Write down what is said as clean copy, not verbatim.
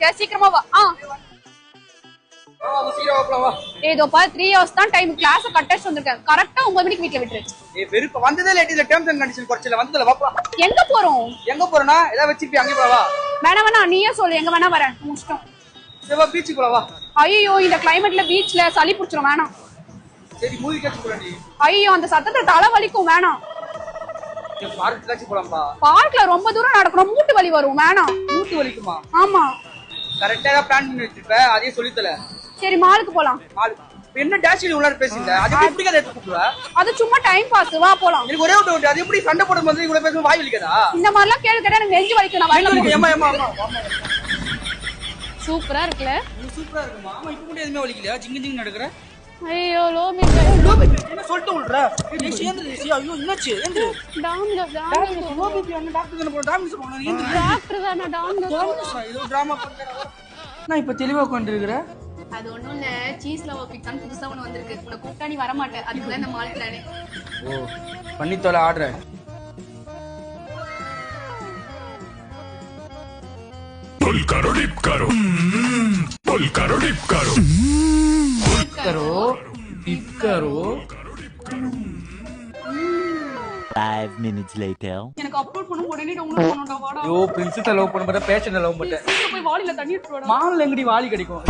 இருக்க சீக்கிரமா வா ஏதோ 3 hours தான் டைம் கிளாஸ் கட்டச்சு வந்திருக்கேன் கரெக்ட்டா 9 மணிக்கு வீட்ல விட்டுரு ஏய் வெறுப்பு வந்ததே லேட் இல்ல டெர்ம்ஸ் அண்ட் கண்டிஷன் குறச்சல வந்ததல வாப்பா எங்க போறோம் ஏதா வச்சிப்பி அங்க போவா வேணா நீயே சொல்லு எங்க வேணா வரேன் முஷ்டம் சேவா பீச்சுக்கு போவா ஐயோ இந்த கிளைமேட்ல பீச்ல சளி புடிச்சிரும் வேணாம் சரி மூவி கேட்க போறடி ஐயோ அந்த சத்தத்துல தலை வலிக்கும் வேணாம் பார்க்ல போலாம்பா பார்க்ல ரொம்ப தூரம் நடக்கணும் மூட்டு வலி வரும் வேணாம் மூட்டு வலிக்குமா ஆமா கரெக்ட்டா பிளான் பண்ணி வச்சிருப்ப அதே சொல்லித்தல சரி மாலுக்கு போலாம் மால் என்ன டாஷில உள்ளார பேசிங்க அது எப்படி பிடிக்காத எடுத்து கூப்பிடுவ அது சும்மா டைம் பாஸ் வா போலாம் எனக்கு ஒரே டவுட் அது எப்படி சண்டை போடும்போது இவ்வளவு பேசும் வாய் வலிக்குதா இந்த மாதிரிலாம் கேள்வி கேட்டா எனக்கு நெஞ்சு வலிக்கும் நான் வரல ஏமா சூப்பரா இருக்குல சூப்பரா இருக்குமா ஆமா இப்போ கூட எதுமே வலிக்கலையா ஜிங்க நடக்குற ஐயோ லோமி என்ன சொல்லிட்டு உள்ற நீ சேர்ந்து ஐயோ என்னாச்சு ஏந்து லோமி என்ன டாக்டர் தான போற டாக்டர் போறா நீ டாக்டர் தான டாக்டர் இது டிராமா பண்ற நான் இப்ப தெளிவா உட்கார்ந்திருக்கற அது ஒண்ணும் இல்ல சீஸ் லவ் பிக்கான் புதுசா ஒன்னு வந்திருக்கு உன்னை கூப்பிட்டா நீ வர மாட்டே அதுக்கு இந்த மால் பிளானே ஓ பண்ணி தோல ஆர்டர் पुल करो डिप करो पुल करो डिप करो डिप करो 5 minutes later எனக்கு அப்லோட் பண்ண உடனே டவுன்லோட் பண்ணனும்டா வாடா யோ பிரின்சஸ் லவ் பண்ண பட பேஷன் லவ் பண்ண போய் வாளில தண்ணி ஊத்துறடா மால்ல எங்கடி வாளி கிடைக்கும்